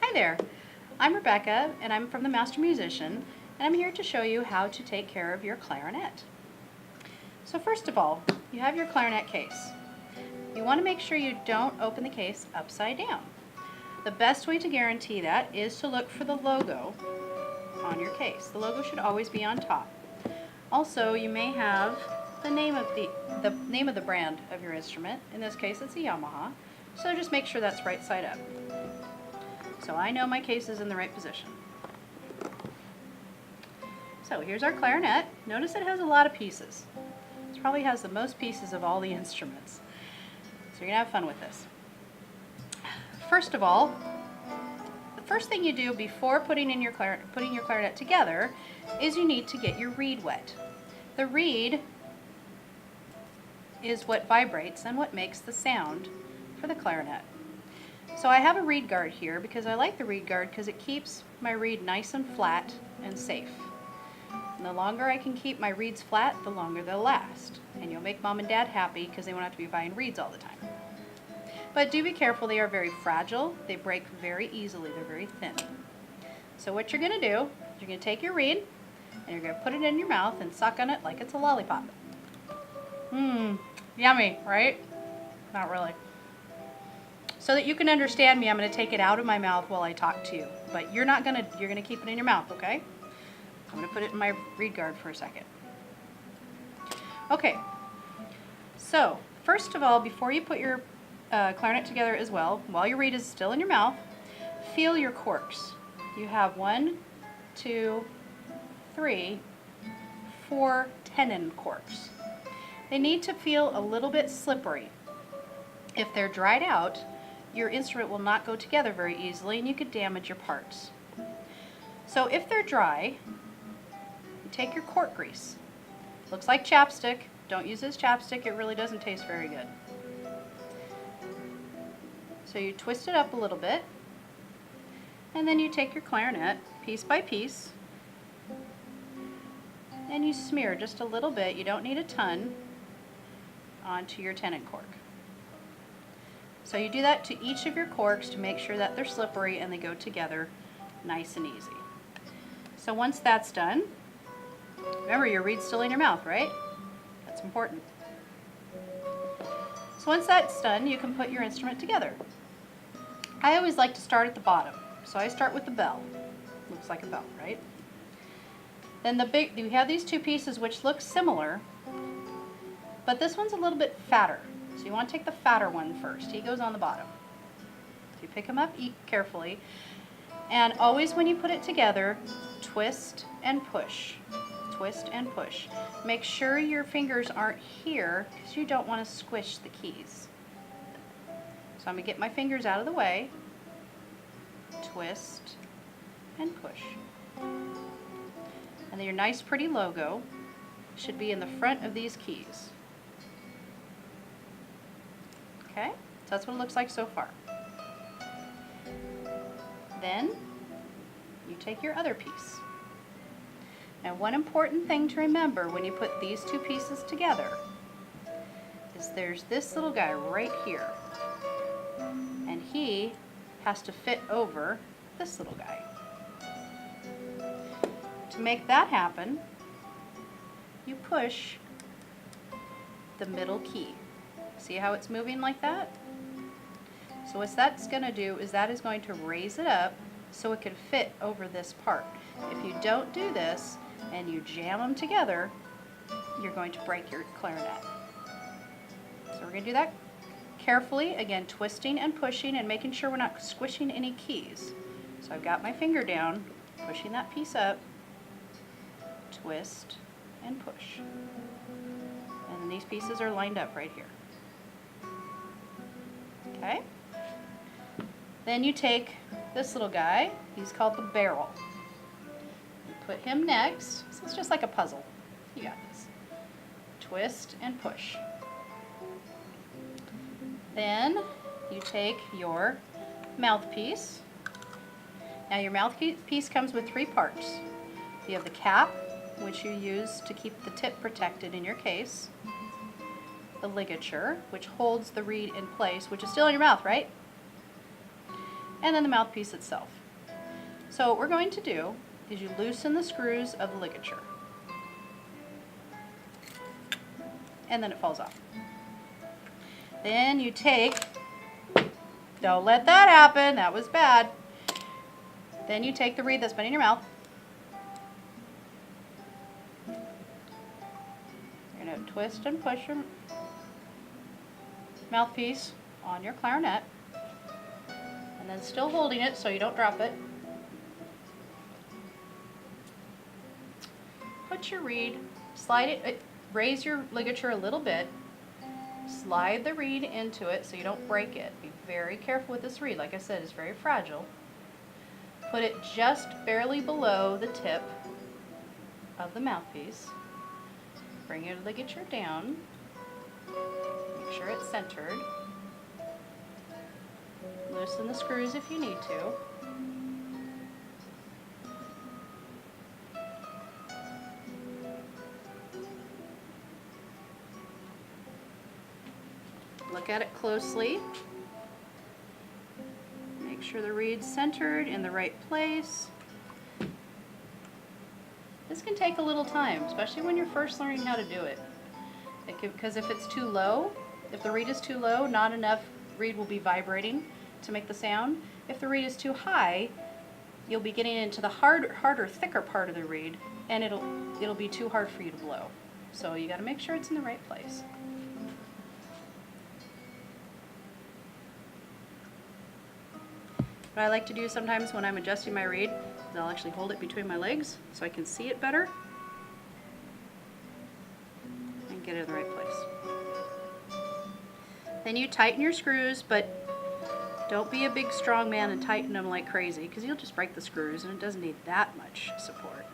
Hi there, I'm Rebecca and I'm from the Master Musician, and I'm here to show you how to take care of your clarinet. So first of all, you have your clarinet case. You want to make sure you don't open the case upside down. The best way to guarantee that is to look for the logo on your case. The logo should always be on top. Also, you may have the name of the brand of your instrument. In this case, it's a Yamaha. So just make sure that's right side up. So I know my case is in the right position. So here's our clarinet. Notice it has a lot of pieces. It probably has the most pieces of all the instruments. So you're gonna have fun with this. First of all, the first thing you do before putting your clarinet together is you need to get your reed wet. The reed is what vibrates and what makes the sound for the clarinet. So I have a reed guard here because I like the reed guard because it keeps my reed nice and flat and safe. And the longer I can keep my reeds flat, the longer they'll last. And you'll make mom and dad happy because they won't have to be buying reeds all the time. But do be careful, they are very fragile. They break very easily, they're very thin. So what you're gonna do, you're gonna take your reed and you're gonna put it in your mouth and suck on it like it's a lollipop. Yummy, right? Not really. So that you can understand me, I'm gonna take it out of my mouth while I talk to you. But you're gonna keep it in your mouth, okay? I'm gonna put it in my reed guard for a second. Okay, so first of all, before you put your clarinet together as well, while your reed is still in your mouth, feel your corks. You have 1, 2, 3, 4 tenon corks. They need to feel a little bit slippery. If they're dried out, your instrument will not go together very easily and you could damage your parts. So if they're dry, you take your cork grease. Looks like chapstick. Don't use this chapstick, it really doesn't taste very good. So you twist it up a little bit, and then you take your clarinet piece by piece, and you smear just a little bit, you don't need a ton, onto your tenon cork. So you do that to each of your corks to make sure that they're slippery and they go together nice and easy. So once that's done, remember your reed's still in your mouth, right? That's important. So once that's done, you can put your instrument together. I always like to start at the bottom. So I start with the bell. Looks like a bell, right? Then you have these two pieces which look similar, but this one's a little bit fatter. So you want to take the fatter one first. He goes on the bottom. So you pick him up carefully, and always when you put it together, twist and push. Twist and push. Make sure your fingers aren't here because you don't want to squish the keys. So I'm going to get my fingers out of the way, twist and push. And then your nice pretty logo should be in the front of these keys. Okay, so that's what it looks like so far. Then you take your other piece. Now one important thing to remember when you put these two pieces together is there's this little guy right here. And he has to fit over this little guy. To make that happen, you push the middle key. See how it's moving like that? So what that's going to do is that is going to raise it up so it can fit over this part. If you don't do this and you jam them together, you're going to break your clarinet. So we're going to do that carefully, again twisting and pushing and making sure we're not squishing any keys. So I've got my finger down, pushing that piece up, twist and push. And then these pieces are lined up right here. Okay? Then you take this little guy, he's called the barrel. You put him next, so it's just like a puzzle. You got this. Twist and push. Then you take your mouthpiece. Now your mouthpiece comes with 3 parts. You have the cap, which you use to keep the tip protected in your case. The ligature, which holds the reed in place, which is still in your mouth, right? And then the mouthpiece itself. So what we're going to do is you loosen the screws of the ligature. And then it falls off. Then you take, don't let that happen, that was bad. Then you take the reed that's been in your mouth. You're going to twist and push your mouthpiece on your clarinet. And then still holding it so you don't drop it. Put your reed, slide it, raise your ligature a little bit, slide the reed into it so you don't break it. Be very careful with this reed. Like I said, it's very fragile. Put it just barely below the tip of the mouthpiece. Bring your ligature down. Make sure it's centered. Loosen the screws if you need to. Look at it closely. Make sure the reed's centered in the right place. This can take a little time, especially when you're first learning how to do it. Because if it's too low, if the reed is too low, not enough reed will be vibrating to make the sound. If the reed is too high, you'll be getting into the harder, thicker part of the reed, and it'll be too hard for you to blow. So you got to make sure it's in the right place. What I like to do sometimes when I'm adjusting my reed is I'll actually hold it between my legs so I can see it better and get it in the right place. Then you tighten your screws, but don't be a big strong man and tighten them like crazy because you'll just break the screws and it doesn't need that much support.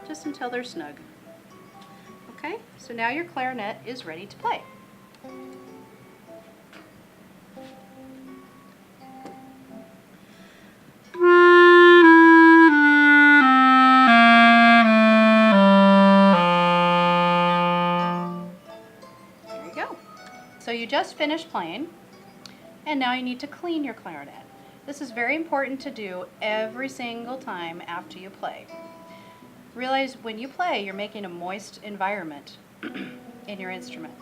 Just until they're snug. Okay, so now your clarinet is ready to play. So you just finished playing, and now you need to clean your clarinet. This is very important to do every single time after you play. Realize when you play, you're making a moist environment in your instrument.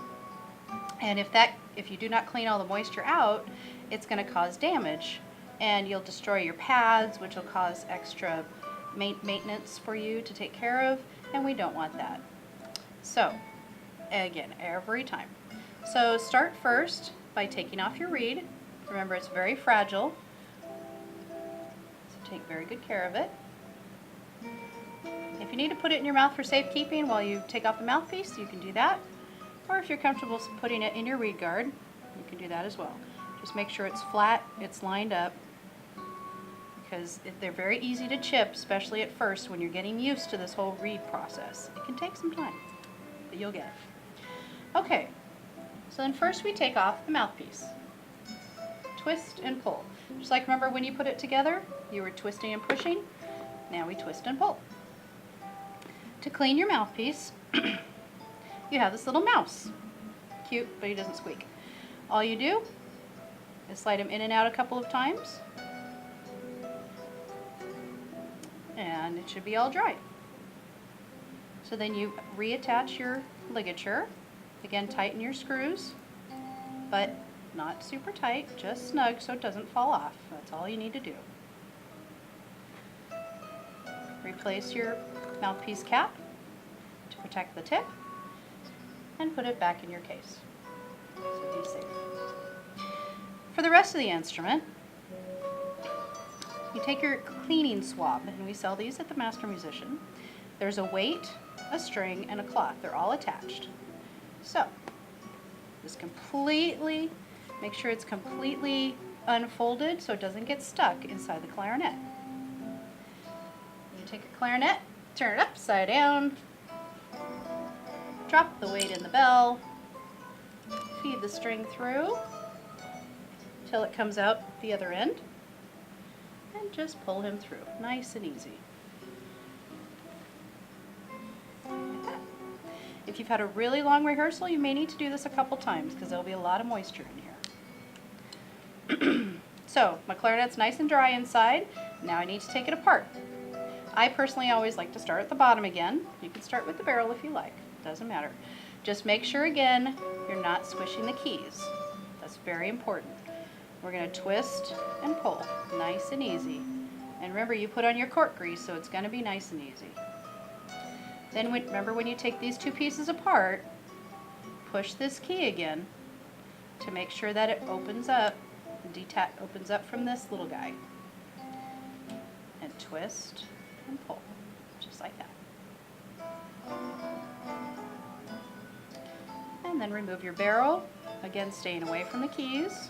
And if you do not clean all the moisture out, it's going to cause damage, and you'll destroy your pads, which will cause extra maintenance for you to take care of, and we don't want that. So, again, every time. So start first by taking off your reed. Remember, it's very fragile, so take very good care of it. If you need to put it in your mouth for safekeeping while you take off the mouthpiece, you can do that. Or if you're comfortable putting it in your reed guard, you can do that as well. Just make sure it's flat, it's lined up, because they're very easy to chip, especially at first when you're getting used to this whole reed process. It can take some time, but you'll get it. Okay. So then first we take off the mouthpiece. Twist and pull. Just like remember when you put it together, you were twisting and pushing. Now we twist and pull. To clean your mouthpiece, you have this little mouse. Cute, but he doesn't squeak. All you do is slide him in and out a couple of times, and it should be all dry. So then you reattach your ligature. Again, tighten your screws, but not super tight, just snug so it doesn't fall off. That's all you need to do. Replace your mouthpiece cap to protect the tip, and put it back in your case. So be safe. For the rest of the instrument, you take your cleaning swab, and we sell these at the Master Musician. There's a weight, a string, and a cloth. They're all attached. So, just make sure it's completely unfolded so it doesn't get stuck inside the clarinet. You take a clarinet, turn it upside down, drop the weight in the bell, feed the string through till it comes out the other end, and just pull him through, nice and easy. If you've had a really long rehearsal, you may need to do this a couple times because there'll be a lot of moisture in here. So, my clarinet's nice and dry inside. Now I need to take it apart. I personally always like to start at the bottom again. You can start with the barrel if you like, doesn't matter. Just make sure again you're not squishing the keys. That's very important. We're going to twist and pull, nice and easy. And remember, you put on your cork grease, so it's going to be nice and easy. Then remember, when you take these two pieces apart, push this key again to make sure that it opens up, opens up from this little guy. And twist and pull, just like that. And then remove your barrel, again staying away from the keys.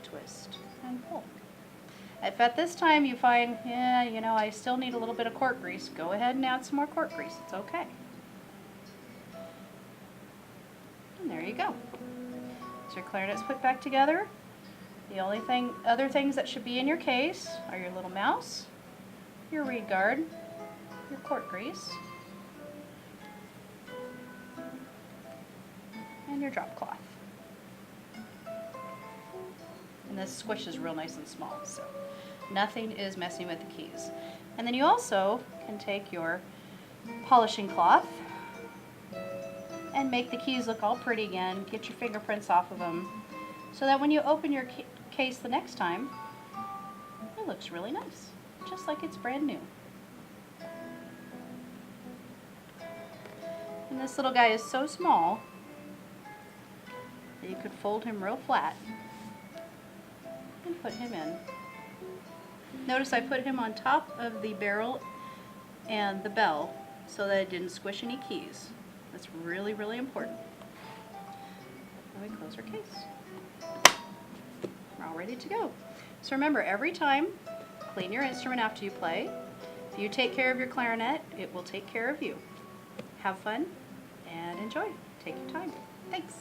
Twist and pull. If at this time you find, yeah, you know, I still need a little bit of cork grease, go ahead and add some more cork grease. It's okay. And there you go. So your clarinet's put back together. The only other things that should be in your case are your little mouse, your reed guard, your cork grease, and your drop cloth. And this squishes real nice and small, so nothing is messing with the keys. And then you also can take your polishing cloth and make the keys look all pretty again, get your fingerprints off of them, so that when you open your case the next time, it looks really nice, just like it's brand new. And this little guy is so small that you could fold him real flat and put him in. Notice I put him on top of the barrel and the bell so that it didn't squish any keys. That's really, really important. And we close our case. We're all ready to go. So remember, every time, clean your instrument after you play. If you take care of your clarinet, it will take care of you. Have fun and enjoy. Take your time. Thanks.